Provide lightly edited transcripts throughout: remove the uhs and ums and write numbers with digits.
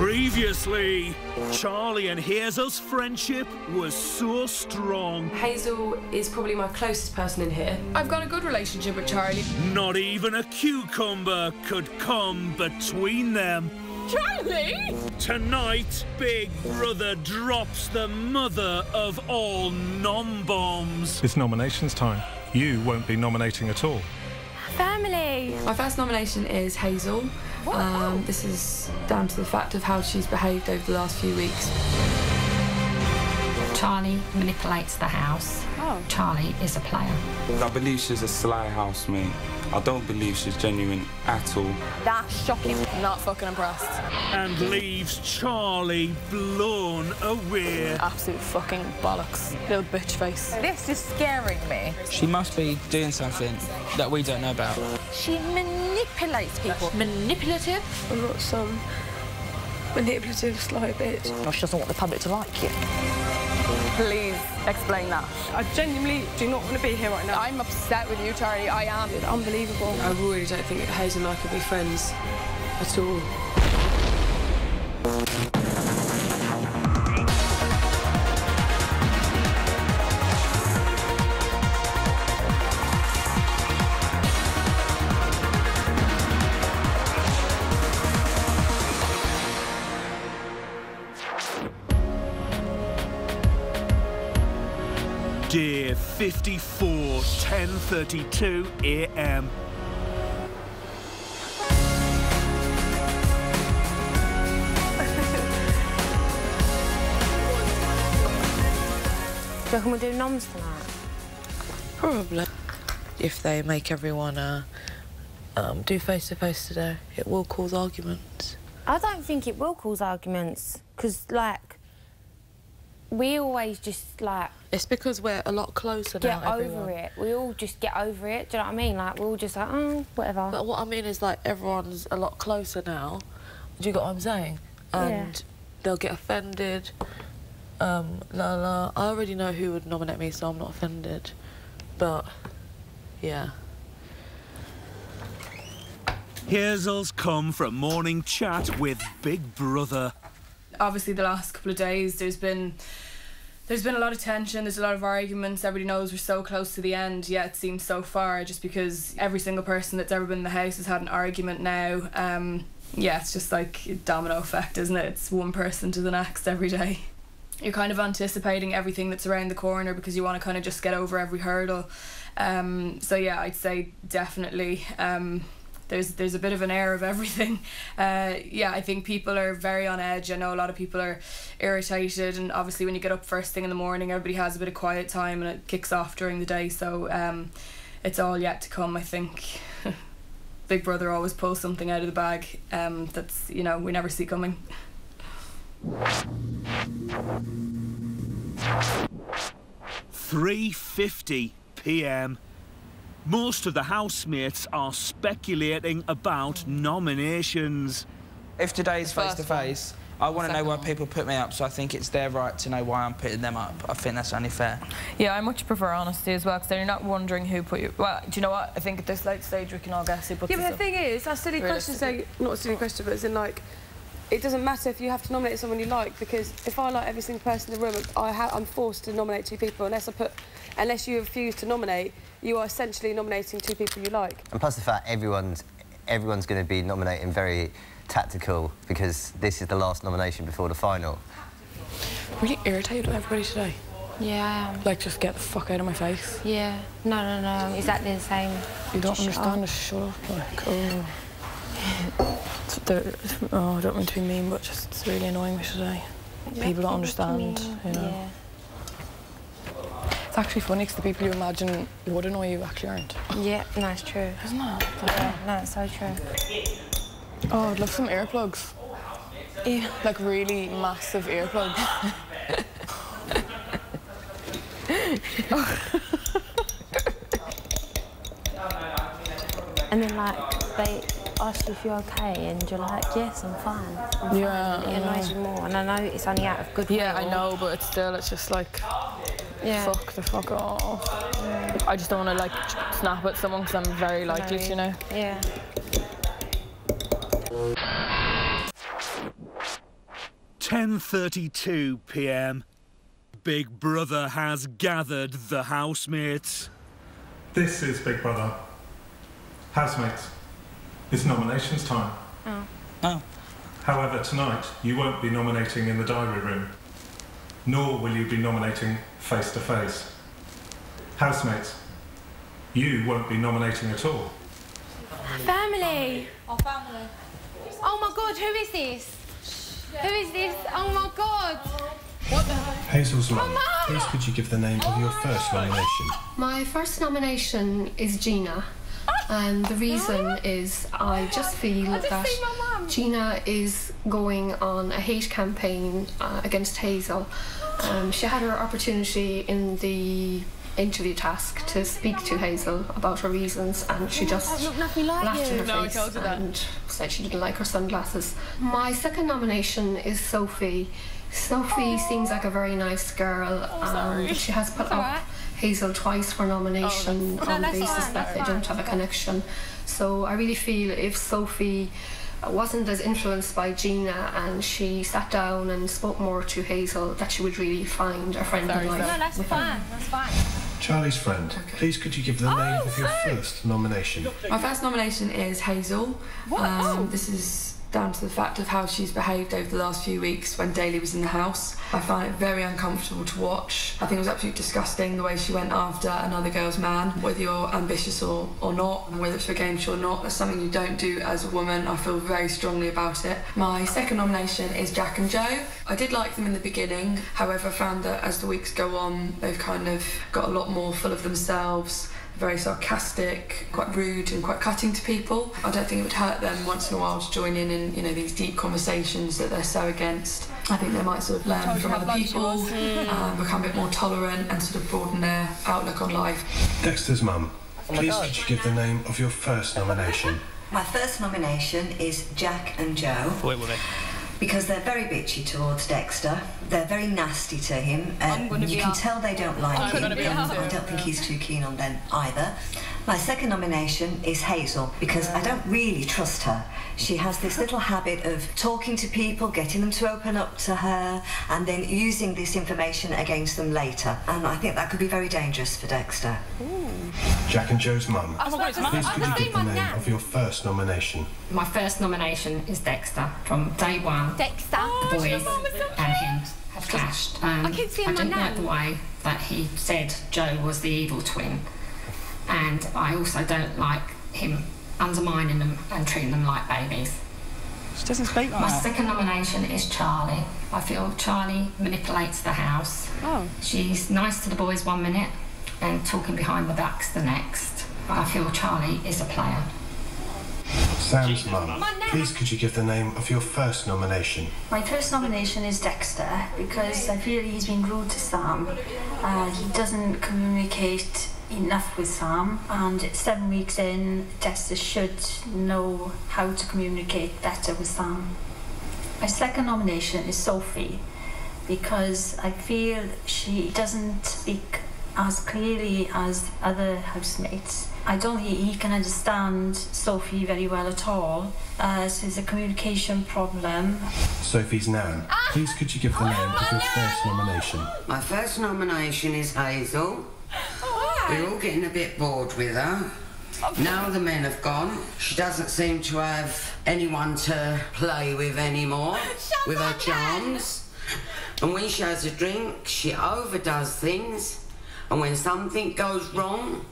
Previously, Charlie and Hazel's friendship was so strong. Hazel is probably my closest person in here. I've got a good relationship with Charlie. Not even a cucumber could come between them. Charlie! Tonight, Big Brother drops the mother of all nom-bombs. It's nominations time. You won't be nominating at all. Family! My first nomination is Hazel. This is down to the fact of how she's behaved over the last few weeks. Charlie manipulates the house. Oh. Charlie is a player. I believe she's a sly housemate. I don't believe she's genuine at all. That's shocking. Not fucking impressed. And leaves Charlie blown away. Absolute fucking bollocks. Little bitch face. This is scaring me. She must be doing something that we don't know about. She manipulates people. Manipulative? I'm not some manipulative, sly bitch. She doesn't want the public to like you. Please explain that. I genuinely do not want to be here right now. I'm upset with you, Charlie. I am. It's unbelievable. I really don't think Hazel and I could be friends at all. Day 54, 10:32 a.m. Do you reckon we'll do noms tonight? Probably. If they make everyone do face-to-face today, it will cause arguments. I don't think it will cause arguments, because, like, we always just, like... It's because we're a lot closer now, Get over it. We all just get over it, do you know what I mean? Like, we're all just like, oh, whatever. But what I mean is, like, everyone's a lot closer now. Do you get what I'm saying? And they'll get offended. I already know who would nominate me, so I'm not offended. But, yeah. Hazel's come for a morning chat with Big Brother. Obviously, the last couple of days, there's been a lot of tension, there's a lot of arguments. Everybody knows we're so close to the end, yet it seems so far, just because every single person that's ever been in the house has had an argument now. Yeah, it's just like a domino effect, isn't it? It's one person to the next every day. You're kind of anticipating everything that's around the corner because you want to kind of just get over every hurdle. So yeah, I'd say definitely there's a bit of an air of everything. Yeah, I think people are very on edge. I know a lot of people are irritated, and obviously when you get up first thing in the morning, everybody has a bit of quiet time and it kicks off during the day, so it's all yet to come, I think. Big Brother always pulls something out of the bag that's, you know, we never see coming. 3:50 p.m. Most of the housemates are speculating about nominations. If today's face-to-face, I want to know why people put me up, so I think it's their right to know why I'm putting them up. I think that's only fair. Yeah, I much prefer honesty as well, because then you're not wondering who put you... Well, do you know what? I think at this late stage we can all guess who put us up. Yeah, but the thing is, that's a silly question, say, not a silly question, but it's in, like, it doesn't matter if you have to nominate someone you like, because if I like every single person in the room, I'm forced to nominate two people. Unless you refuse to nominate, you are essentially nominating two people you like. And plus the fact everyone's going to be nominating very tactical, because this is the last nomination before the final. Really irritated with everybody today. Yeah, I am. Like, just get the fuck out of my face. Yeah. No. Exactly the same. You don't understand? Just shut up. Like, oh. I don't mean to be mean, but just it's really annoying me today. People don't understand, you know. Yeah. It's actually funny because the people you imagine would annoy you actually aren't. Yeah, no, it's true. Isn't it? Yeah, no, it's so true. Oh, I'd love some earplugs. Yeah. Like really massive earplugs. And then, like, they ask you if you're okay, and you're like, yes, I'm fine. I'm yeah, fine. It annoys you more, and I know it's only out of goodwill. Yeah, I know, but it's just like, fuck the fuck off. Yeah. I just don't want to, like, snap at someone because I'm very like this, you know? Yeah. 10:32 p.m. Big Brother has gathered the housemates. This is Big Brother. Housemates, it's nominations time. Oh. However, tonight you won't be nominating in the diary room, nor will you be nominating face to face. Housemates, you won't be nominating at all. Family. Oh, family. Oh my God, who is this? Who is this? Oh my God. What the hell? Hazel's mum, please could you give the name of your first nomination? My first nomination is Gina. And the reason is I just feel that Gina is going on a hate campaign against Hazel. She had her opportunity in the interview task to speak to Hazel about her reasons, and she just laughed in her face and said she didn't like her sunglasses. My second nomination is Sophie. Sophie seems like a very nice girl. She has put up Hazel twice for nomination on the basis that they don't have a connection. So I really feel if Sophie wasn't as influenced by Gina and she sat down and spoke more to Hazel, that she would really find a friend in life. No, that's fine. That's fine. Charlie's friend, please could you give the name of your first nomination? My first nomination is Hazel. This is down to the fact of how she's behaved over the last few weeks when Daly was in the house. I find it very uncomfortable to watch. I think it was absolutely disgusting the way she went after another girl's man, whether you're ambitious or not, and whether it's for game show or not. That's something you don't do as a woman. I feel very strongly about it. My second nomination is Jack and Joe. I did like them in the beginning, however I found that as the weeks go on they've kind of got a lot more full of themselves, very sarcastic, quite rude and quite cutting to people. I don't think it would hurt them once in a while to join in these deep conversations that they're so against. I think they might sort of learn from other people, become a bit more tolerant and sort of broaden their outlook on life. Dexter's mum, please could you give the name of your first nomination? My first nomination is Jack and Joe. Because they're very bitchy towards Dexter. They're very nasty to him. You can tell they don't like him, and I don't think he's too keen on them either. My second nomination is Hazel, because I don't really trust her. She has this little habit of talking to people, getting them to open up to her, and then using this information against them later. And I think that could be very dangerous for Dexter. Jack and Joe's mum, please could you give the name of your first nomination? My first nomination is Dexter. From day one, Dexter. The boys and him have clashed. I didn't like the way that he said Joe was the evil twin. And I also don't like him undermining them and treating them like babies. She doesn't speak like that. My second nomination is Charlie. I feel Charlie manipulates the house. She's nice to the boys one minute and talking behind the backs the next. I feel Charlie is a player. Sam's mum, please could you give the name of your first nomination? My first nomination is Dexter, because I feel he's been rude to Sam. He doesn't communicate enough with Sam, and 7 weeks in, Dexter should know how to communicate better with Sam. My second nomination is Sophie, because I feel she doesn't speak as clearly as other housemates. I don't think he can understand Sophie very well at all. So there's a communication problem. Sophie's nan, please could you give the name of your first nomination? My first nomination is Hazel. We're all getting a bit bored with her. Now the men have gone, she doesn't seem to have anyone to play with anymore, with her charms. And when she has a drink, she overdoes things. And when something goes wrong,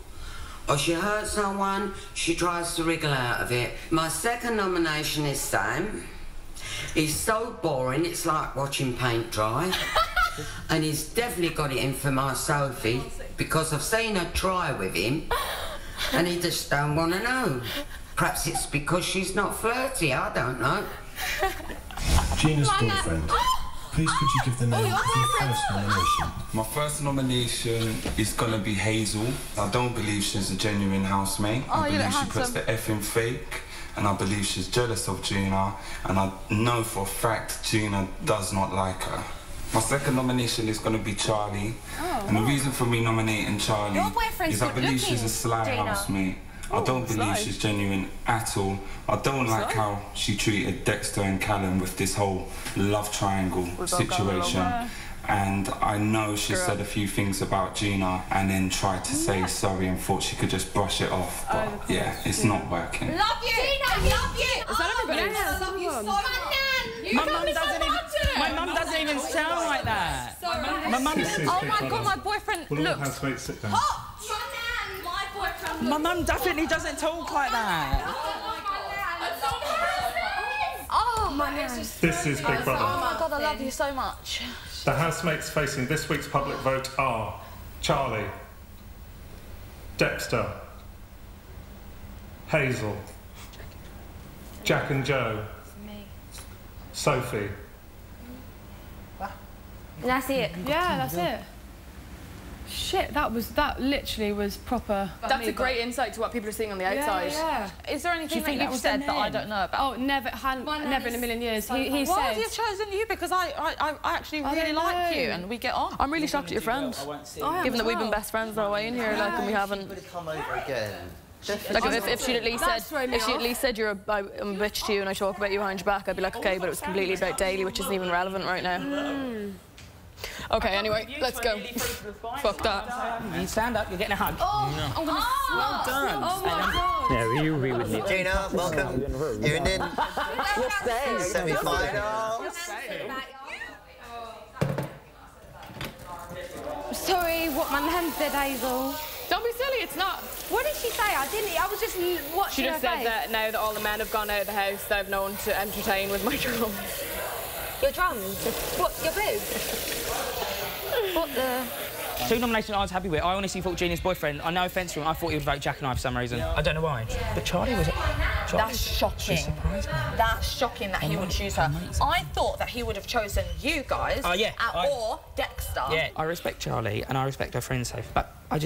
or she hurts someone, she tries to wriggle out of it. My second nomination is Sam. He's so boring, it's like watching paint dry. And he's definitely got it in for my Sophie, because I've seen her try with him, and he just don't want to know. Perhaps it's because she's not flirty, I don't know. Gina's boyfriend, please could you give the name of your first nomination? My first nomination is gonna be Hazel. I don't believe she's a genuine housemate. I believe she puts the effing fake, and I believe she's jealous of Gina, and I know for a fact Gina does not like her. My second nomination is going to be Charlie, and the reason for me nominating Charlie is I believe she's a sly housemate, I don't believe she's genuine at all. I don't like how she treated Dexter and Callum with this whole love triangle situation. And I know she said a few things about Gina and then tried to say sorry and thought she could just brush it off. But yeah, it's not working. Love you! Gina, love you! Is that everybody? Yeah, I love you so much. My mum doesn't even sound like that. My mum. Oh my god, my boyfriend Will all looks. housemates sit down? My boyfriend. My mum definitely doesn't talk like that. Oh my god. This is Big Brother. Oh my god, I love you so much. The housemates facing this week's public vote are Charlie, Dexter, Hazel, Jack and Joe, Sophie. That's it. Yeah, that's it. Shit, that literally was proper. That's a great insight to what people are seeing on the outside. Yeah. Is there anything that you've said that I don't know about? Oh, never in a million years. He Why said. have you chosen you? Because I actually really like you and we get on. I'm really shocked at your friend. Given that we've been best friends our way in here, like, and we haven't. Come over again. Like if she'd at least said you're I'm a bitch to you and I talk about you behind your back, I'd be like, okay, but it was completely about Daly, which isn't even relevant right now. Okay, anyway, let's go. Fuck that. You stand up, you're getting a hug. Oh, I'm gonna. Well done. Oh my god. Yeah, you agree with me. Gina, welcome. You're in. Semi-final. Sorry, what my nan said, Hazel. Don't be silly, it's not. What did she say? I was just watching She her just said face. that now that all the men have gone out of the house, they've no one to entertain with my drums. Your drums? What, your boots? What the... 2 nominations I was happy with. I honestly thought Gina's boyfriend, I no offence to him, I thought he would vote Jack and I for some reason. I don't know why. But Charlie was... That's shocking. That's shocking that he would choose her. I thought that he would have chosen you guys. Or Dexter. Yeah, I respect Charlie and I respect her friends, but I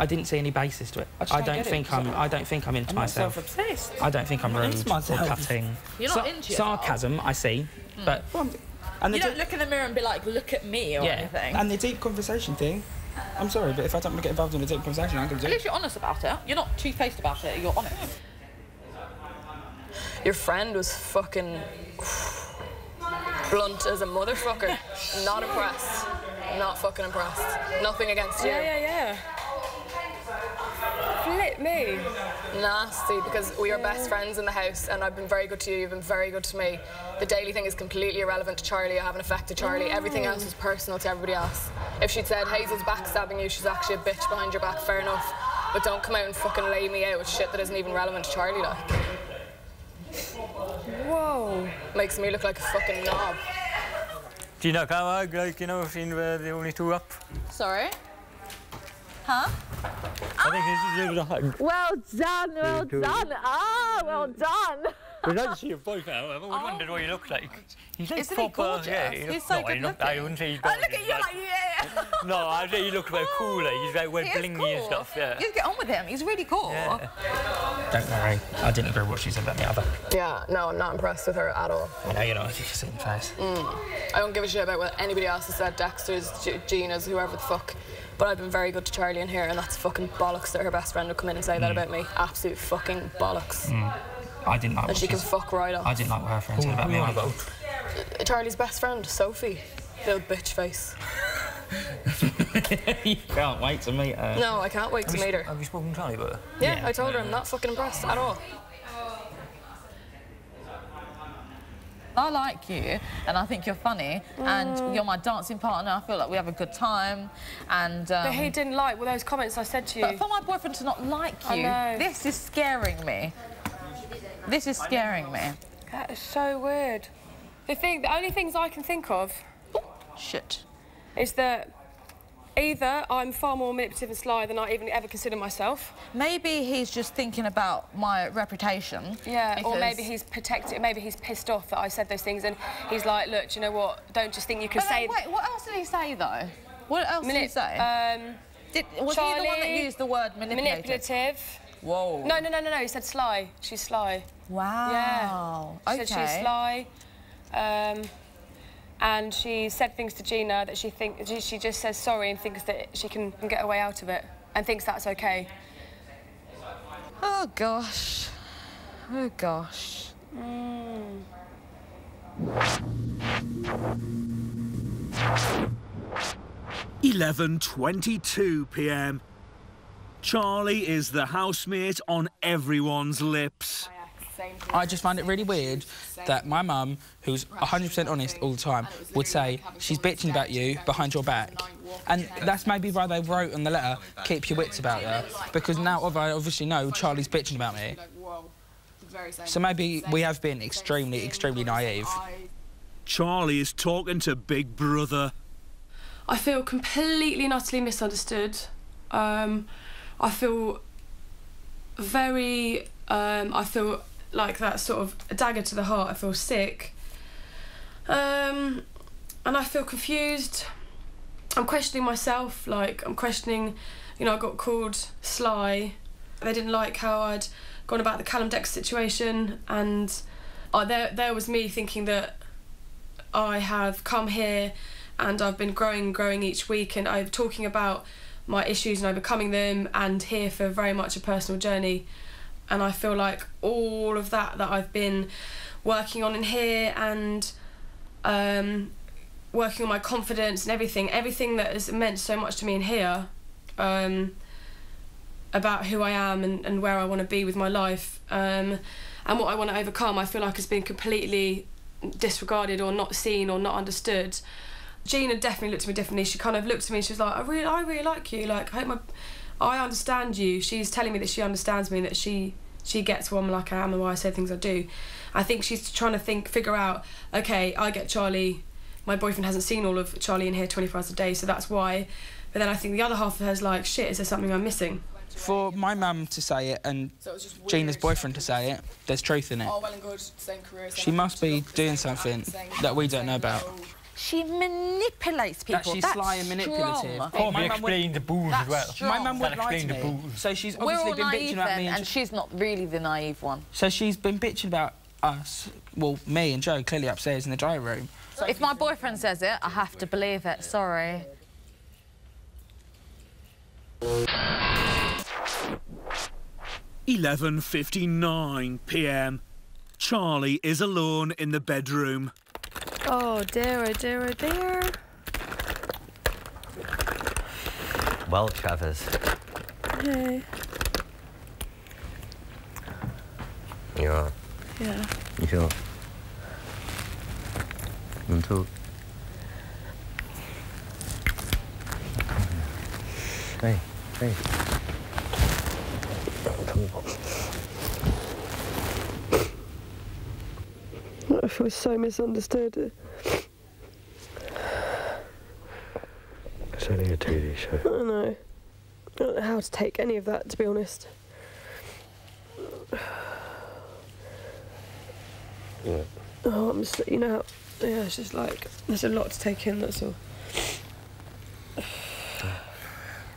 didn't see any basis to it. I don't think I'm into myself. Self-obsessed. I don't think I'm rude or cutting. You're not into yourself. Sarcasm, I see, but... And you don't look in the mirror and be like, look at me or anything. And the deep conversation thing, I'm sorry, but if I don't want to get involved in a deep conversation, I'm going to do it. At least you're honest about it. You're not two-faced about it, you're honest. Your friend was fucking blunt as a motherfucker. Not impressed. Not fucking impressed. Nothing against you. Yeah. Flip me. Nasty, because we are best friends in the house and I've been very good to you, you've been very good to me. The Daily thing is completely irrelevant to Charlie, I haven't affected Charlie. Everything else is personal to everybody else. If she'd said Hazel's backstabbing you, she's actually a bitch behind your back, fair enough. But don't come out and fucking lay me out with shit that isn't even relevant to Charlie, like. Whoa. Makes me look like a fucking knob. Gina, come on, like, you know, seen the only 2 up. Sorry? Huh? I think this is a hug. Well done, well done. Ah, well done. We don't see your boyfriend, however. We wondered what he looked like. He's like Isn't he proper, gorgeous? yeah. He's so good looking. I wouldn't say he's Oh, gorgeous. look at you, like, yeah. No, I'd say he looks very cool, like, he's very well blingy and stuff, yeah. You get on with him, he's really cool. Yeah. Don't worry, I didn't agree with what she said about the other. Yeah, no, I'm not impressed with her at all. I know you're not, you can see in the face. I don't give a shit about what anybody else has said, Dexter's, Gina's, whoever the fuck. But I've been very good to Charlie in here, and that's fucking bollocks that her best friend would come in and say that about me. Absolute fucking bollocks. I didn't like And she can fuck right off. I didn't like what her friend said about me either. Charlie's best friend, Sophie. Little bitch face. You can't wait to meet her. No, I can't wait to meet her. Have you spoken to Charlie about her? Yeah, I told her I'm not fucking impressed at all. I like you, and I think you're funny, and you're my dancing partner. I feel like we have a good time, and... But he didn't like those comments I said to you. But for my boyfriend to not like you, this is scaring me. This is scaring me. That is so weird. The only things I can think of... Shit. ...is that either I'm far more manipulative and sly than I even ever consider myself. Maybe he's just thinking about my reputation. Yeah, or maybe he's protected, maybe he's pissed off that I said those things and he's like, look, do you know what, don't just think you can say... Wait, what else did he say, though? What else did he say? Was Charlie, he the one that used the word manipulative? Whoa. No, he said sly. She's sly. Wow. Yeah. She said she's sly. And she said things to Gina that she just says sorry and thinks that she can get away out of it and thinks that's okay. Oh, gosh. Oh, gosh. 11:22 p.m. Charlie is the housemate on everyone's lips. I just find it really weird that my mum, who's 100% honest all the time, would say she's bitching about you behind your back. And that's maybe why they wrote on the letter, keep your wits about you, because now I obviously know Charlie's bitching about me. So maybe we have been extremely, extremely naive. Charlie is talking to Big Brother. I feel completely and utterly misunderstood. I feel very... I feel like that sort of a dagger to the heart. I feel sick. And I feel confused. I'm questioning myself, like, I'm questioning, you know, I got called sly. They didn't like how I'd gone about the Callum Dexter situation, and there was me thinking that I have come here and I've been growing each week, and I'm talking about my issues and overcoming them, and here for very much a personal journey. And I feel like all of that I've been working on in here, and working on my confidence and everything that has meant so much to me in here, about who I am and where I want to be with my life, and what I want to overcome, I feel like has been completely disregarded or not seen or not understood. Gina definitely looked at me differently. She kind of looked at me and she was like, I really like you. Like, I understand you. She's telling me that she understands me and that she gets who I'm like I am and why I say things I do. I think she's trying to figure out, okay, I get Charlie. My boyfriend hasn't seen all of Charlie in here 24 hours a day, so that's why. But then I think the other half of her is like, shit, is there something I'm missing? For my mum to say it and Gina's boyfriend to say it, there's truth in it. Oh, well and good, same career. She must be doing something that we don't know about. She manipulates people. That she's sly and manipulative. Oh, we explained the booze as well. My mum would lie to me. So she's obviously been bitching about me. And she's not really the naive one. So she's been bitching about us, well, me and Joe, clearly upstairs in the diary room. If my boyfriend says it, I have to believe it. Sorry. 11:59 p.m. Charlie is alone in the bedroom. Oh dear, oh dear, oh dear. Well, Travers. Hey. You alright? Yeah. You sure? You want to talk? Hey, hey. I feel so misunderstood. It's only a TV show. I don't know. I don't know how to take any of that, to be honest. Yeah. Oh, I'm just, you know, yeah, it's just like, there's a lot to take in, that's all.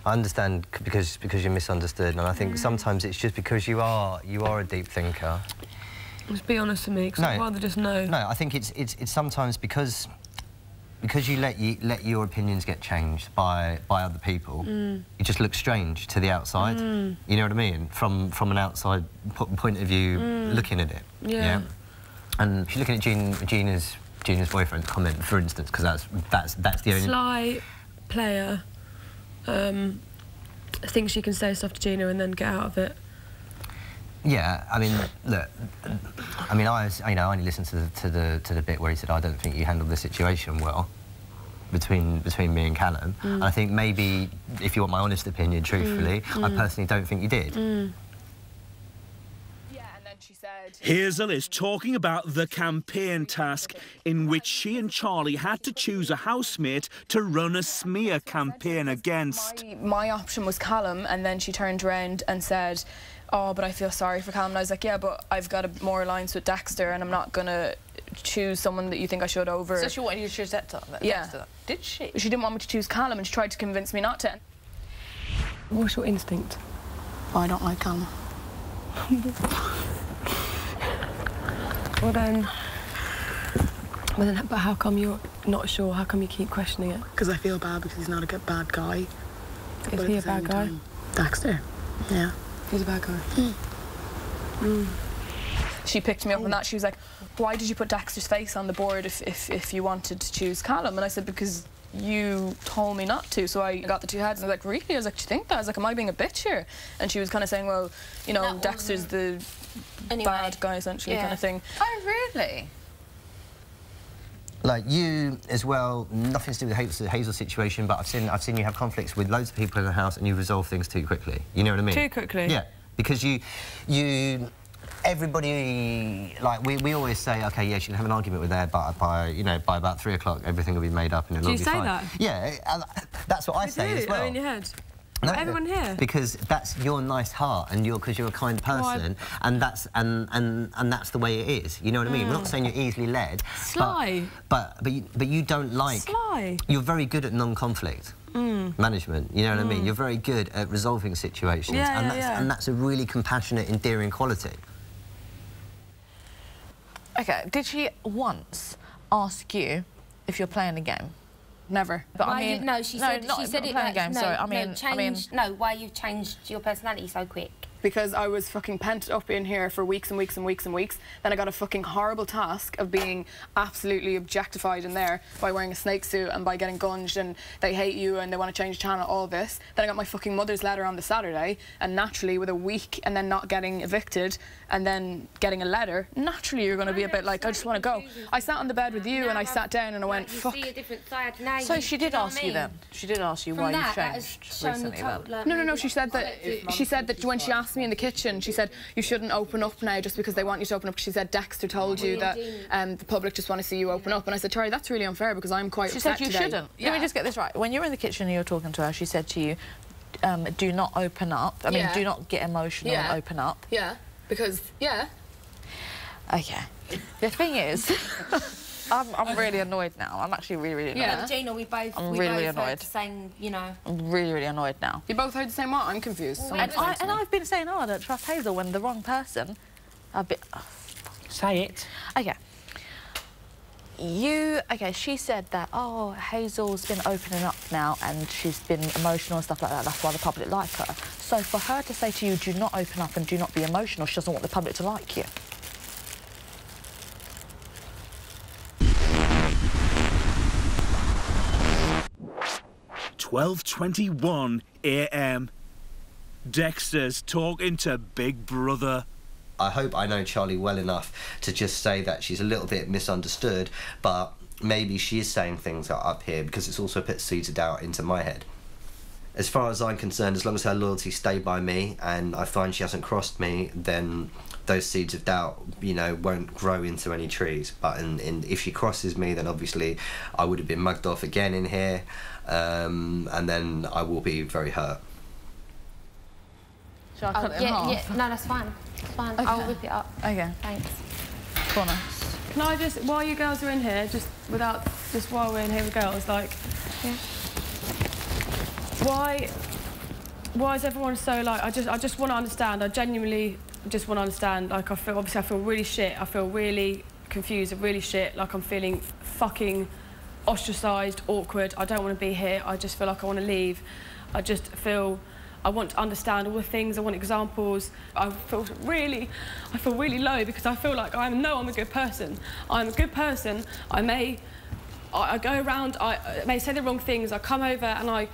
I understand because you're misunderstood, and I think sometimes it's just because you are a deep thinker. Just be honest with me, because I'd rather just know. No, I think it's sometimes because you let your opinions get changed by other people. It just looks strange to the outside. You know what I mean? From an outside point of view, looking at it. Yeah. And if you're looking at Gina's boyfriend's comment, for instance, because that's the only sly player. Thinks she can say stuff to Gina and then get out of it. Yeah, I mean, look, I mean, I only listened to the bit where he said, I don't think you handled the situation well between me and Callum. And I think maybe, if you want my honest opinion, truthfully, I personally don't think you did. Hazel is talking about the campaign task in which she and Charlie had to choose a housemate to run a smear campaign against. My option was Callum, and then she turned around and said, oh, but I feel sorry for Callum. And I was like, yeah, but I've got a more alliance with Dexter, and I'm not going to choose someone that you think I should over... So she wanted you to choose Dexter? Yeah. Did she? She didn't want me to choose Callum, and she tried to convince me not to. What's your instinct? I don't like Callum. Well then, but how come you're not sure? How come you keep questioning it? Because I feel bad because he's not a bad guy. Is he a bad guy? Dexter, yeah. He's a bad guy. She picked me up on that. She was like, why did you put Dexter's face on the board if you wanted to choose Callum? And I said, because you told me not to. So I got the two heads and I was like, really? I was like, do you think that? I was like, am I being a bitch here? And she was kind of saying, well, you know, Dexter's the bad guy, essentially, kind of thing. Oh, really? Like you as well, nothing to do with the Hazel situation, but I've seen you have conflicts with loads of people in the house and you resolve things too quickly. You know what I mean? Too quickly? Yeah, because everybody, like, we always say, OK, yeah, you can have an argument with her, but by about 3 o'clock, everything will be made up and it'll all be fine. Do you say that? Yeah, that's what I say as well. Oh, in your head? No, everyone here? Because that's your nice heart and because you're a kind person, and that's the way it is. You know what I mean? We're not saying you're easily led. Sly. But you don't like. Sly. You're very good at non-conflict management. You know what I mean? You're very good at resolving situations, and that's a really compassionate, endearing quality. Okay. Did she once ask you if you're playing a game? Never. But I mean, no, she said it like, game, no, sorry. I mean, why you've changed your personality so quick? Because I was fucking pent up in here for weeks and weeks and weeks and weeks. Then I got a fucking horrible task of being absolutely objectified in there by wearing a snake suit and by getting gunged and they hate you and they want to change the channel, all this. Then I got my fucking mother's letter on the Saturday, and naturally with a week and then not getting evicted and then getting a letter, naturally you're going to be a bit like, I just want to go. I sat on the bed with you and I sat down and I went, fuck. You see a different side now. So she did ask you then? She did ask you why you changed recently then? No, she said that when she asked me in the kitchen, she said, you shouldn't open up now just because they want you to open up. She said, Dexter told you that the public just want to see you open up. And I said, Tori, that's really unfair because I'm quite upset today. She said you shouldn't. Let me just get this right. When you were in the kitchen and you were talking to her, she said to you, do not open up. I mean, do not get emotional and open up. Yeah, because, Okay. The thing is... I'm really annoyed now. I'm actually really annoyed. Yeah, Gina, we both heard the same, you know. I'm really annoyed now. You both heard the same what? I'm confused. Well, and I've been saying, I don't trust Hazel when the wrong person. Say it. Okay. She said that, oh, Hazel's been opening up now and she's been emotional and stuff like that. That's why the public like her. So for her to say to you, do not open up and do not be emotional, she doesn't want the public to like you. 12:21 a.m. Dexter's talking to Big Brother. I hope I know Charlie well enough to just say that she's a little bit misunderstood, but maybe she is saying things up here because it's also put seeds of doubt into my head. As far as I'm concerned, as long as her loyalty stay by me and I find she hasn't crossed me, then those seeds of doubt, you know, won't grow into any trees. But if she crosses me, then obviously I would have been mugged off again in here, and then I will be very hurt. Shall I cut it in half? No, that's fine. That's fine. Okay. I'll whip it up. Okay. Thanks. Go on. Can I just, while you girls are in here, just while we're in here with girls, like, why is everyone so, like, I just want to understand, I genuinely just want to understand, like, I feel really shit, I feel really confused, really shit, like I'm feeling fucking ostracised, awkward, I don't want to be here, I just feel like I want to leave, I want to understand all the things, I want examples. I feel really low because I feel like I'm a good person. I'm a good person. I go around, I may say the wrong things, I come over and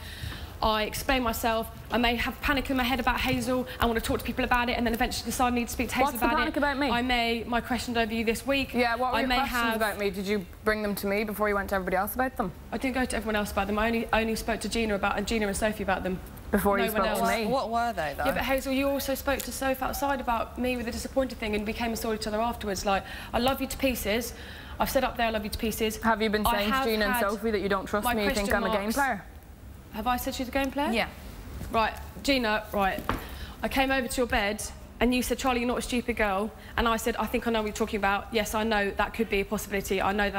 I explain myself, I may have panic in my head about Hazel, I want to talk to people about it and then eventually decide I need to speak to Hazel about it. What's the panic about me? My questions over you this week. Yeah, what were your questions about me? Did you bring them to me before you went to everybody else about them? I didn't go to everyone else about them, I only spoke to Gina and Sophie about them. Before you spoke to me? What were they, though? Yeah, but Hazel, you also spoke to Soph outside about me with the disappointed thing and became and saw each other afterwards. Like, I love you to pieces. I've said up there I love you to pieces. Have you been saying to Gina and Sophie that you don't trust me, you think I'm a game player? Have I said she's a game player? Yeah. Right, Gina, right. I came over to your bed and you said, Charlie, you're not a stupid girl. And I said, I think I know what you're talking about. Yes, I know that could be a possibility. I know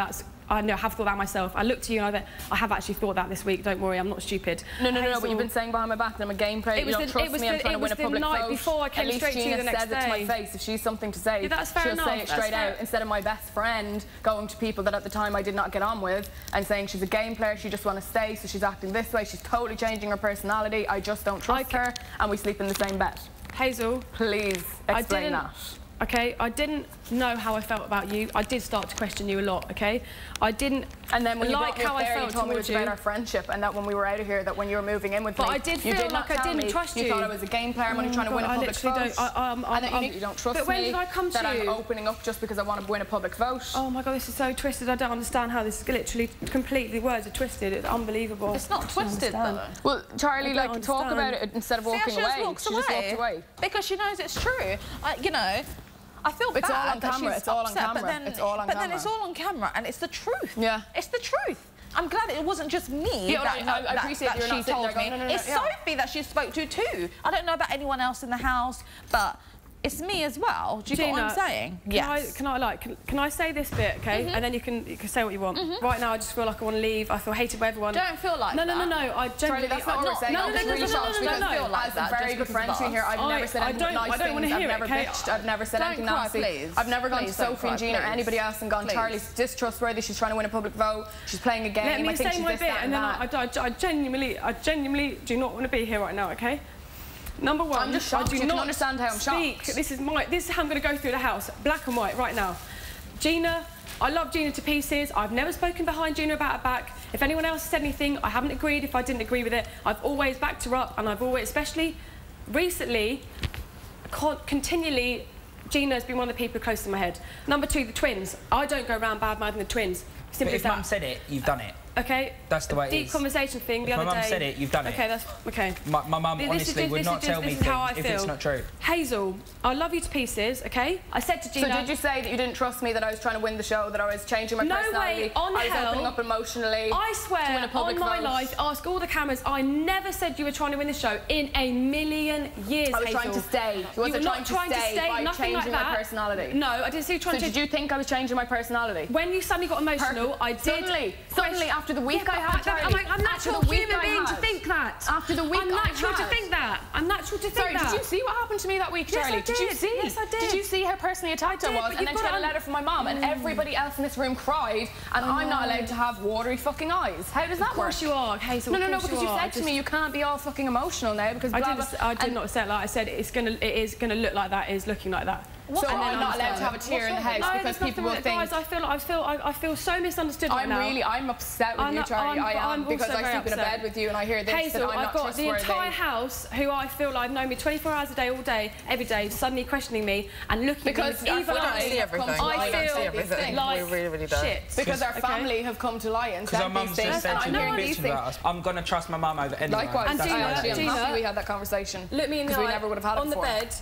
I have thought that myself. I looked to you and I went, I have actually thought that this week. Don't worry, I'm not stupid. No, but you've been saying behind my back that I'm a game player. You don't trust me. I'm trying to win a public vote. It was the night before I came straight to you the next day. At least Gina says it to my face. If she's something to say, that's fair enough. She'll say it straight out instead of my best friend going to people that at the time I did not get on with and saying she's a game player. She just want to stay, so she's acting this way. She's totally changing her personality. I just don't trust her, and we sleep in the same bed. Hazel. Please explain that. Okay, I didn't know how I felt about you. I did start to question you a lot, okay? I didn't and then when like how I felt towards you about our friendship, and that when we were out of here, that when you were moving in with me, I did feel like I didn't trust you. You thought I was a game player, I'm only trying to win a public vote. And that you don't trust me. But when did I come to you? That I'm opening up just because I want to win a public vote. Oh my God, this is so twisted. I don't understand how this is literally completely, the words are twisted. It's unbelievable. It's not twisted though. Well, Charlie, like, talk about it instead of walking away. She just walked away. Because she knows it's true. You know, I feel bad. It's all on camera. It's all on camera. But then it's all on camera, and it's the truth. Yeah. It's the truth. I'm glad it wasn't just me I appreciate that she told me. It's Sophie that she spoke to too. I don't know about anyone else in the house, but it's me as well. Do you get what I'm saying? Can I say this bit, okay? And then you can say what you want. Right now, I just feel like I want to leave. I feel hated by everyone. Don't feel like that. No. I genuinely... That's not what we're saying. No. As a very good friend here, I've never said anything nice things. I don't want to hear it, I've never bitched. I've never said anything nasty. I've never gone to Sophie and Gina or anybody else and gone, Charlie's distrustworthy, she's trying to win a public vote, she's playing a game, I think she's this, that and that. I genuinely do not want to be here right now, okay? Number one, I'm just shocked. You can understand how I'm shocked. This is how I'm going to go through the house, black and white, right now. Gina, I love Gina to pieces. I've never spoken behind Gina about her back. If anyone else said anything, I haven't agreed. If I didn't agree with it, I've always backed her up, and I've always, especially recently, continually, Gina's been one of the people close to my head. Number two, the twins. I don't go around bad-mouthing the twins. Simply if Mum said it, you've done it. Okay. That's the way it is. Deep conversation thing the other day. If my mum said it, you've done it. Okay, that's okay. My mum honestly would not tell me things if it's not true. Hazel, I love you to pieces, okay? I said to Gina... So did you say that you didn't trust me, that I was trying to win the show, that I was changing my personality? No way, on hell. I was opening up emotionally. I swear, on my life, ask all the cameras, I never said you were trying to win the show in a million years, I was trying to stay. You were not trying to stay by changing my personality. No, I didn't say you were trying to... So did you think I was changing my personality? When you suddenly got emotional, I did... Suddenly, after the week I had, I'm natural human being to think that. After the week I'm natural to think that. I'm natural to think that. Sorry, did you see what happened to me that week, Charlie? Yes, I did. Did you see? Yes, I did. Did you see how personally attacked I was? And then she got a letter from my mum, and everybody else in this room cried, and I'm not allowed to have watery fucking eyes. How does that work? Of course you are, Hazel. No, because you said to me you can't be all fucking emotional now because I did not say it like I said. It is gonna look like that. Is looking like that. So I'm not allowed to have a tear in the house because people will think. Guys, I feel so misunderstood right now. I'm upset with you, Charlie. I am because I sleep in a bed with you and I hear this. Hazel, I've got the entire house who I feel like know me 24 hours a day, all day, every day, suddenly questioning me and looking because at me with evil eyes. I feel like shit. Because our family have come to lie and said these things. Said she'd get bitching about us. I'm gonna trust my mum over anyone. Likewise, and Gina, we had that conversation. Look me in the eye. We never would have had it on the bed.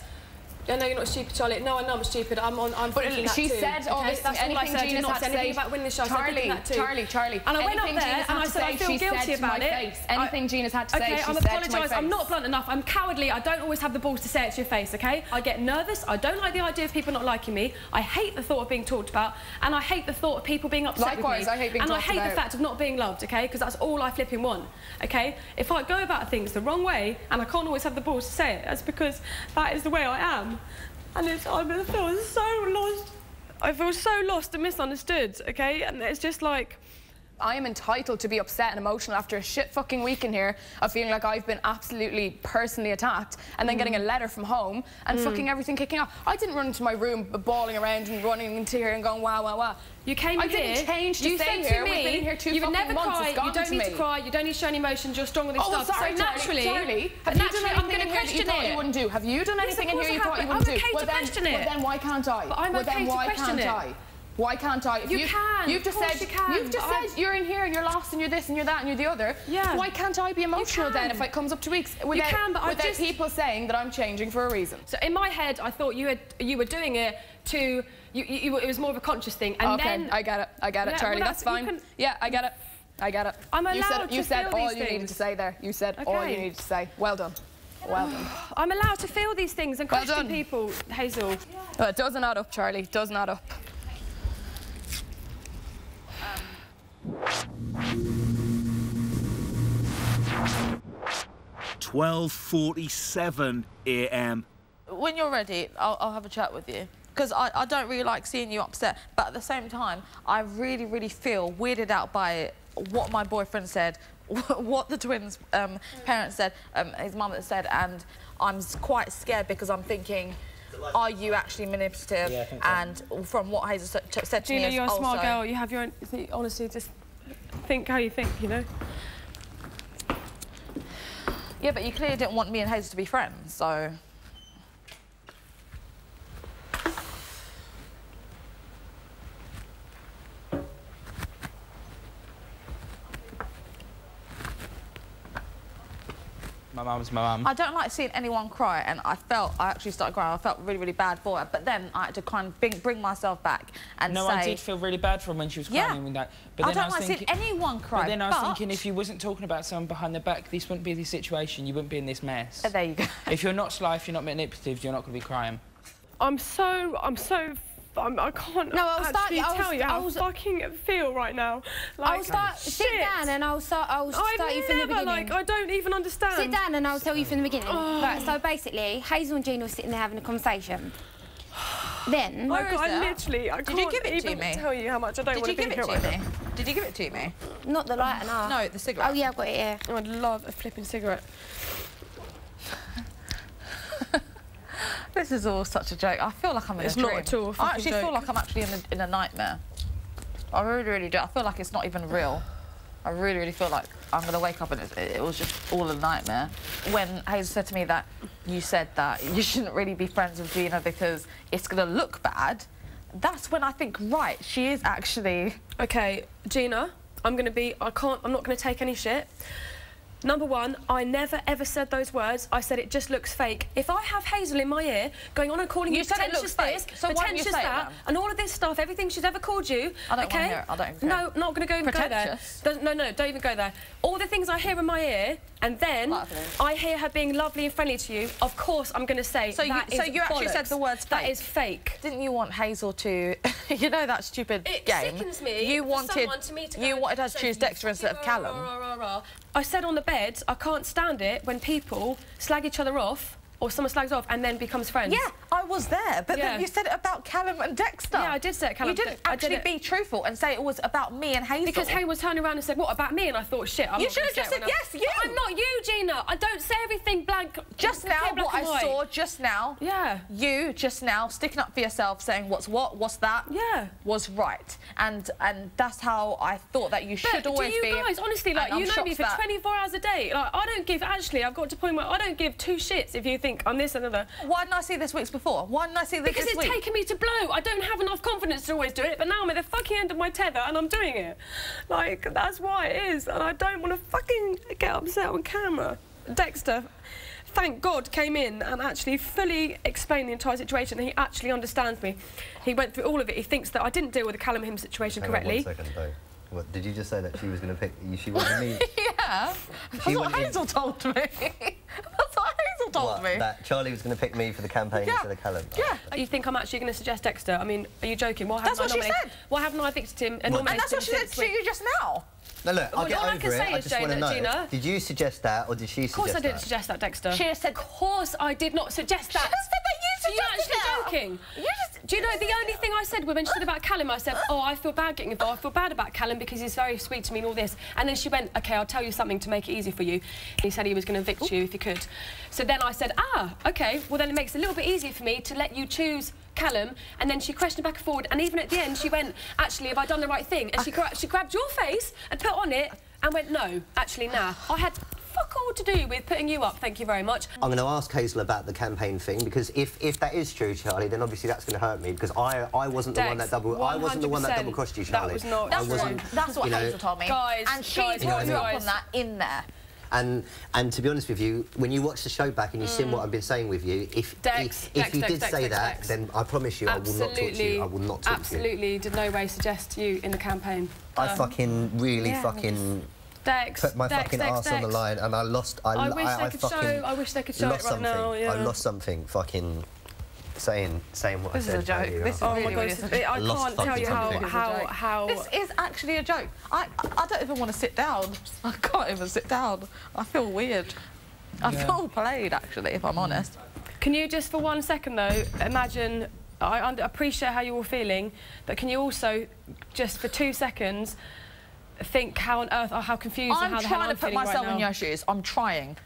I know you're not stupid, Charlie. No, I know I'm stupid. I'm thinking that she said all this. That's all I said. I did not say anything about winning the show. Charlie. And I went up there and I said I feel guilty about it. Anything Gina's had to say, okay, I'm apologise. I'm not blunt enough. I'm cowardly. I don't always have the balls to say it to your face, okay? I get nervous. I don't like the idea of people not liking me. I hate the thought of being talked about. And I hate the thought of people being upset with me. Likewise, I hate being talked about. And I hate the fact of not being loved, okay? Because that's all I flipping want, okay? If I go about things the wrong way and I can't always have the balls to say it, that's because that is the way I am. And I feel so lost. I feel so lost and misunderstood, okay? And it's just like... I am entitled to be upset and emotional after a shit fucking week in here of feeling like I've been absolutely personally attacked and then getting a letter from home and fucking everything kicking off. I didn't run into my room bawling around and running into here and going wow, wow, wow. You came in here. I didn't change to stay here. We've been in here 2 fucking months. You would never cry. You don't need to cry. You don't need to show any emotions. You're stronger than stuff. Sorry, so naturally, Charlie, have you done anything in here that you thought you wouldn't do? Have you done anything in here you thought you wouldn't do? I'm okay to question it. Well, then why can't I? But I'm okay to question it. Why can't I? You can. You've just said you're in here and you're lost and you're this and you're that and you're the other. Yeah. Why can't I be emotional then if it comes up to weeks without people saying that I'm changing for a reason? So in my head, I thought you were doing it to it was more of a conscious thing. And then I get it, Charlie. That's fine. Yeah, I get it. I'm allowed to feel all you needed to say there. You said all you needed to say. Well done. Well done. I'm allowed to feel these things and question people, Hazel. Well, it doesn't add up, Charlie. It doesn't add up. 12:47 a.m. When you're ready, I'll have a chat with you. Because I don't really like seeing you upset, but at the same time, I really, really feel weirded out by it what my boyfriend said, what the twins' parents said, his mum said, and I'm quite scared because I'm thinking, are you actually manipulative? Yeah, I think so. And from what Hazel said to me, Gina, you're a smart girl. You have your own. Honestly, just think how you think, you know. Yeah, but you clearly didn't want me and Hazel to be friends, so. My mum's my mum. I don't like seeing anyone cry, and I actually started crying. I felt really, really bad for her, but then I had to kind of bring myself back and say... No, I did feel really bad for her when she was crying and that. But then I don't like seeing anyone cry, But then I was thinking, if you wasn't talking about someone behind their back, this wouldn't be the situation, you wouldn't be in this mess. There you go. If you're not sly, if you're not manipulative, you're not going to be crying. I can't actually tell you how I fucking feel right now. Like, sit down and I'll start you from the beginning. Like, I don't even understand. Sit down and I'll tell you from the beginning. Oh. Right, so basically, Hazel and Gina were sitting there having a conversation. Then... I can't Did you give it to even me? tell you how much I don't want to be here right now. Did you give it to me? Not the lighter, no. No, the cigarette. Oh, yeah, I've got it here. Oh, I'd love a flipping cigarette. This is all such a joke. I feel like I'm in a dream. It's not at all a fucking I actually feel like I'm actually in a nightmare. I really, really do. I feel like it's not even real. I really, really feel like I'm going to wake up and it was just all a nightmare. When Hazel said to me that you said that you shouldn't really be friends with Gina because it's going to look bad, that's when I think, right, she is actually... OK, Gina, I'm not going to take any shit. Number one, I never ever said those words. I said it just looks fake. If I have Hazel in my ear going on and calling you pretentious this, pretentious that, and all of this stuff, everything she's ever called you, I don't want to hear it. I don't care. No, not going to go there. No, don't even go there. All the things I hear in my ear, and then I hear her being lovely and friendly to you, of course I'm going to say so that is you actually said the words fake. That is fake. Didn't you want Hazel to, you know that stupid game? It sickens me. You wanted her to choose Dexter instead of Callum. I said on the bed, I can't stand it when people slag each other off, or someone slags off and then becomes friends. Yeah, I was there, but then you said it about Callum and Dexter. Yeah, I did say it, Callum. You didn't actually be truthful and say it was about me and Hazel. Because Hay was turning around and said, what, about me? And I thought, shit, I'm You should have just said, yes, you! But I'm not you, Gina. I don't say everything blank. Just now, what I saw just now, you just now sticking up for yourself, saying what's what, what's that, was right. And that's how I thought that you should always be. Do you guys, honestly, like, you know me for 24 hours a day. Like, I don't give, actually, I've got to the point where I don't give two shits if you think I'm this and another. Why didn't I see this week's before? Why didn't I see this because this week? Because it's taken me to blow. I don't have enough confidence to always do it, but now I'm at the fucking end of my tether and I'm doing it. Like, that's why it is, and I don't want to fucking get upset on camera. Dexter, thank God, came in and actually fully explained the entire situation. He actually understands me. He went through all of it. He thinks that I didn't deal with the Callum Him situation correctly. Hang on 1 second, though. What, did you just say that she was going to pick... She wanted me... Yeah. That's what Hazel told me. That's what Hazel told me. That Charlie was going to pick me for the campaign instead of Callum? Yeah. You think I'm actually going to suggest Dexter? I mean, are you joking? That's what she said. Why haven't I evicted him and nominated him? And that's what she said to you just now. No, look, I'll get over it. All I can say is, Gina, did you suggest that or did she suggest that? Of course I didn't suggest that, Dexter. She said... Of course I did not suggest that. She just said that you suggested it. Are you actually joking? Do you know, the only thing I said when she said about Callum, I said, oh, I feel bad getting involved. I feel bad about Callum because he's very sweet to me and all this. And then she went, OK, I'll tell you something to make it easy for you. He said he was going to evict you if he could. So then I said, OK, well, then it makes it a little bit easier for me to let you choose Callum. And then she questioned back and forward. And even at the end, she went, actually, have I done the right thing? And she grabbed your face and put on it and went, no, actually, nah. I had fuck all to do with putting you up, thank you very much. I'm going to ask Hazel about the campaign thing, because if that is true, Charlie, then obviously that's going to hurt me, because I wasn't the one that double-crossed you, Charlie. That was not true. That's what Hazel told me. Guys, and she brought you up on that in there. And to be honest with you, when you watch the show back and you see what I've been saying with you, if you did say that, then I promise you I will not talk to you. I will not talk to you. Absolutely, did no way suggest you in the campaign. I fucking really put my fucking arse on the line, and I lost. I wish they could show it right now. I lost something fucking saying what I said. This is a joke. This is really, really a joke. I can't tell you how... This is actually a joke. I don't even want to sit down. I can't even sit down. I feel weird. I feel played, actually, if I'm honest. Can you just, for 1 second, though, imagine... I appreciate how you're all feeling, but can you also, just for 2 seconds, think how on earth or how confused and how the hell I'm feeling right now. I'm trying to put myself in your shoes. I'm trying.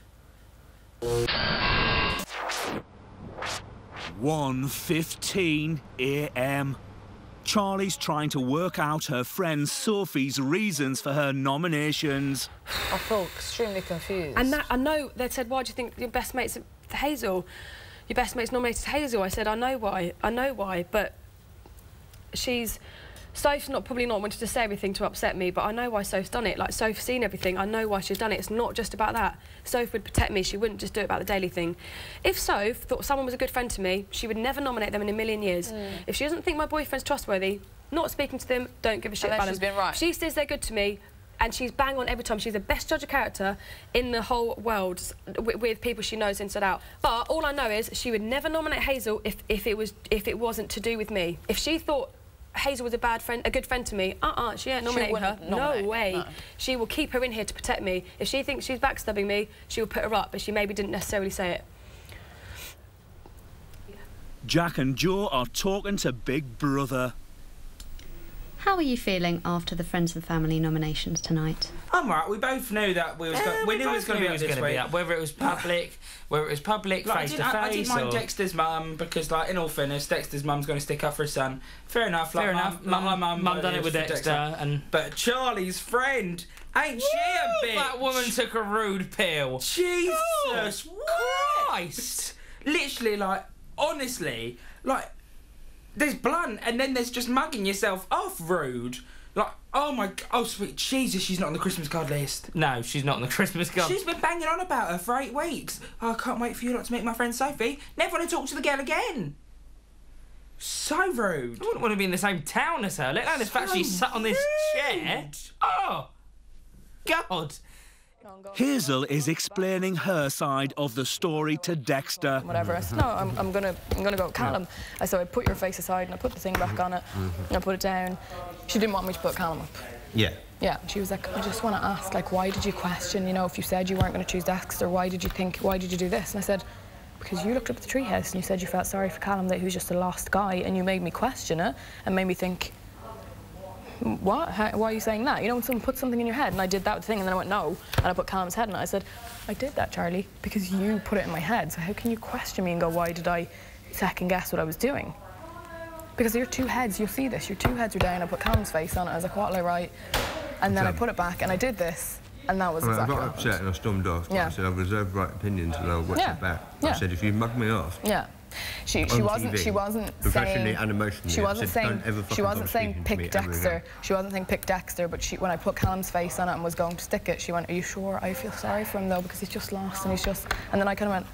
1:15 a.m. Charlie's trying to work out her friend Sophie's reasons for her nominations. I feel extremely confused. And that, I know they said, why do you think your best mate's Hazel? Your best mate's nominated Hazel. I said, I know why, but Soph's probably not wanted to say everything to upset me, but I know why Soph's done it. Like, Soph's seen everything. I know why she's done it. It's not just about that. Soph would protect me. She wouldn't just do it about the daily thing. If Soph thought someone was a good friend to me, she would never nominate them in a million years. If she doesn't think my boyfriend's trustworthy, not speaking to them, don't give a shit about them. She's been right. If she says they're good to me, and she's bang on every time. She's the best judge of character in the whole world with people she knows inside out. But all I know is she would never nominate Hazel if it wasn't to do with me. If she thought Hazel was a good friend to me, she ain't nominating her. No way. No. She will keep her in here to protect me. If she thinks she's backstabbing me, she will put her up, but she maybe didn't necessarily say it. Jack and Joe are talking to Big Brother. How are you feeling after the Friends and Family nominations tonight? I'm right. We both knew that we knew it was going to be up. Whether it was public, face to face. I didn't mind Dexter's mum because, like, in all fairness, Dexter's mum's going to stick up for his son. Fair enough. Fair enough. My mum done it with Dexter, but Charlie's friend, ain't she a bitch? That woman took a rude pill. Jesus Christ! Literally, like, honestly, like. There's blunt, and then there's just mugging yourself off rude. Like, oh sweet Jesus, she's not on the Christmas card list. No, she's not on the Christmas card. She's been banging on about her for 8 weeks. I can't wait for you lot to meet my friend Sophie. Never want to talk to the girl again. So rude. I wouldn't want to be in the same town as her, let alone the fact she sat on this chair. Oh, God. Hazel is explaining her side of the story to Dexter. Whatever. I said, no, I'm gonna go with Callum. I said, I put your face aside and I put the thing back on it and I put it down. She didn't want me to put Callum up. Yeah. Yeah. She was like, I just want to ask, like, why did you question? You know, if you said you weren't going to choose Dexter, why did you do this? And I said, because you looked up at the treehouse and you said you felt sorry for Callum, that he was just a lost guy, and you made me question it and made me think. What? Why are you saying that? You know, when someone puts something in your head, and I did that thing, and then I went, no, and I put Callum's head in it. I said, I did that, Charlie, because you put it in my head, so how can you question me and go, why did I second-guess what I was doing? Because your 2 heads, you'll see this, your 2 heads were down, I put Callum's face on it, I was like, what'll I write? And then I put it back, and I did this, and that was exactly what happened. I got upset and I stormed off. Yeah. I said, I reserve right opinions, and I'll watch it back. Yeah. I said, if you mug me off... Yeah. She wasn't professionally and emotionally. She wasn't saying pick Dexter. She wasn't saying pick Dexter, but when I put Callum's face on it and was going to stick it, she went, are you sure? I feel sorry for him though, because he's just lost and and then I kind of went,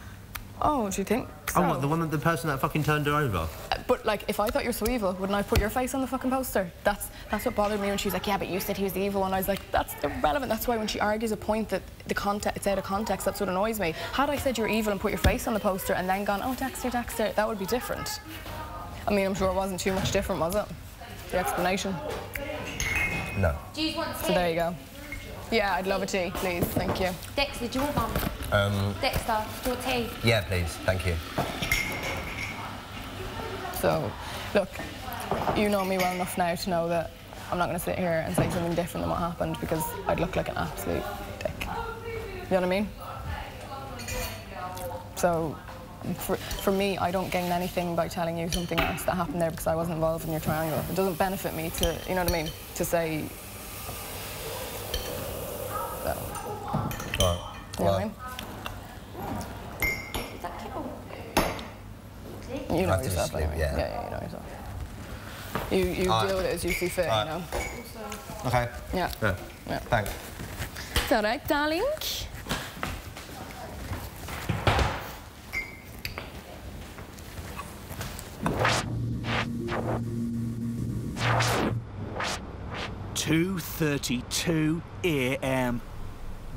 oh, do you think so? Oh, what, the person that fucking turned her over? But, like, if I thought you're so evil, wouldn't I put your face on the fucking poster? That's what bothered me when she was like, yeah, but you said he was the evil one. I was like, that's irrelevant. That's why when she argues a point that it's out of context, that's what annoys me. Had I said you're evil and put your face on the poster and then gone, oh, Dexter, that would be different. I mean, I'm sure it wasn't too much different, was it? The explanation. No. Do you want tea? So there you go. Yeah, I'd love a tea, please. Thank you. Dexter, do you want one? Dexter, do you want tea? Yeah, please. Thank you. So, look, you know me well enough now to know that I'm not going to sit here and say something different than what happened because I'd look like an absolute dick. You know what I mean? So, for me, I don't gain anything by telling you something else that happened there because I wasn't involved in your triangle. It doesn't benefit me to, you know what I mean, to say... that. Right. You know what I mean? You know yourself, anyway. Yeah, you know yourself. You deal with it as you see fit, you know. Okay. Yeah. Thanks. It's all right, darling. (2:32 a.m.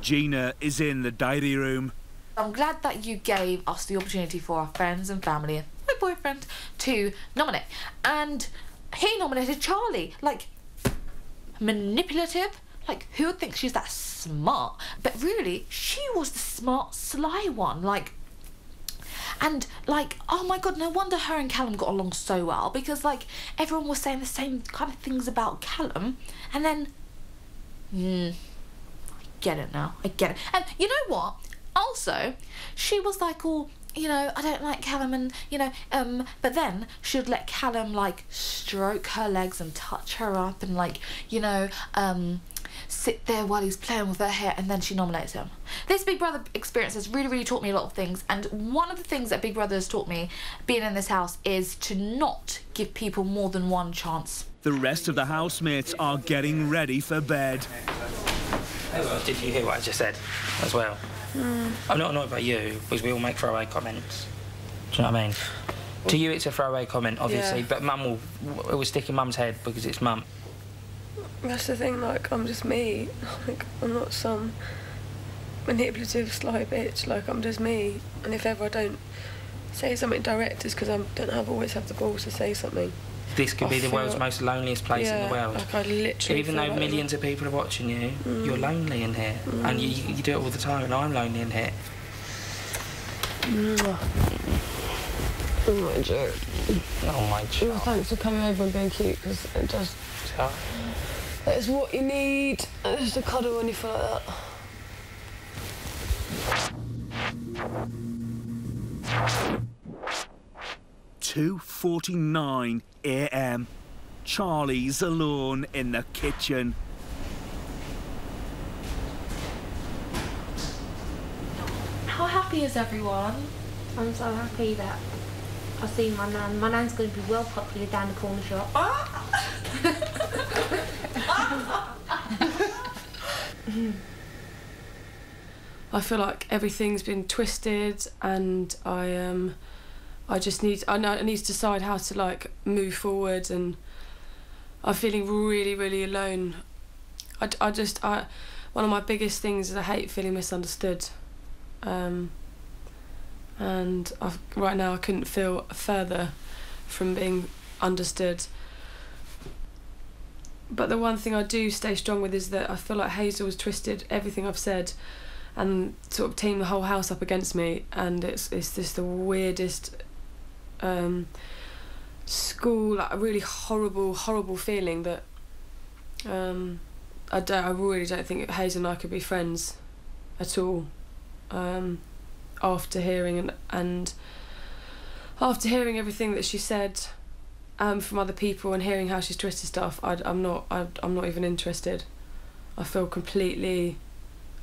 Gina is in the diary room. I'm glad that you gave us the opportunity for our friends and family and my boyfriend to nominate. And he nominated Charlie. Like, manipulative. Like, who would think she's that smart? But really, she was the smart, sly one. Like, and, like, oh my God, no wonder her and Callum got along so well because, like, everyone was saying the same kind of things about Callum. And then I get it now. I get it. And you know what? Also, she was like, all, you know, I don't like Callum, and, you know, but then she would let Callum, like, stroke her legs and touch her up and, like, you know, sit there while he's playing with her hair, and then she nominates him. This Big Brother experience has really, really taught me a lot of things, and one of the things that Big Brother has taught me, being in this house, is to not give people more than one chance. The rest of the housemates are getting ready for bed. Oh, well, did you hear what I just said as well? I'm not annoyed by you, because we all make throwaway comments. Do you know what I mean? To you, it's a throwaway comment, obviously, but Mum will stick in Mum's head because it's Mum. That's the thing, like, I'm just me. Like, I'm not some manipulative, sly bitch. Like, I'm just me. And if ever I don't say something direct, it's because I don't always have the balls to say something. This could be the world's most loneliest place in the world. Like, I literally even though like millions of people are watching you, you're lonely in here. And you do it all the time, and I'm lonely in here. Oh, my joke. Oh, my joke. Well, thanks for coming over and being cute, because it just... It's what you need, just a cuddle when you feel like that. 2:49 a.m. Charlie's alone in the kitchen. How happy is everyone? I'm so happy that I've seen my nan. My nan's going to be well popular down the corner shop. I feel like everything's been twisted, and I just need to decide how to, like, move forward, and I'm feeling really, really alone. One of my biggest things is I hate feeling misunderstood, and right now I couldn't feel further from being understood. But the one thing I do stay strong with is that I feel like Hazel's twisted everything I've said and sort of teamed the whole house up against me, and it's just the weirdest school, like, a really horrible feeling that I really don't think Hazel and I could be friends at all. After hearing and after hearing everything that she said from other people and hearing how she's twisted stuff, I'm not even interested. I feel completely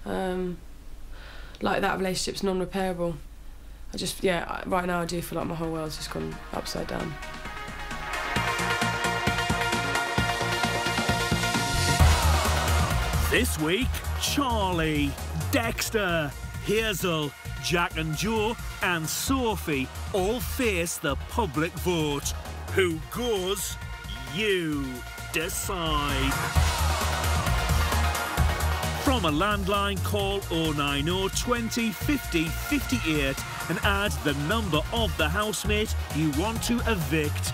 like that relationship's non-repairable. Right now I do feel like my whole world's just gone upside down. This week, Charlie, Dexter, Hazel, Jack and Joe and Sophie all face the public vote. Who goes? You decide. From a landline, call 090 20 50 58 and add the number of the housemate you want to evict.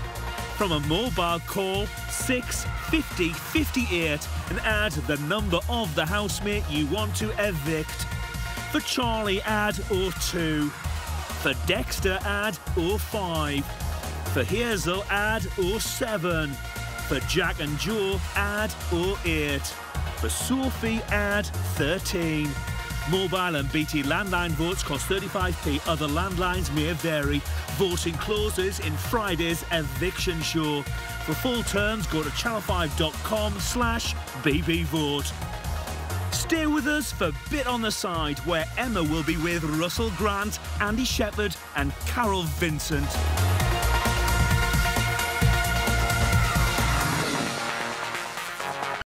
From a mobile, call 650 58 and add the number of the housemate you want to evict. For Charlie, add 02. For Dexter, add 05. For Hazel, add 07. For Jack and Joe, add 08. For Sophie, add 13. Mobile and BT landline votes cost 35p. Other landlines may vary. Voting closes in Friday's eviction show. For full terms, go to channel5.com/bbvote. Stay with us for Bit on the Side, where Emma will be with Russell Grant, Andy Shepherd and Carol Vincent.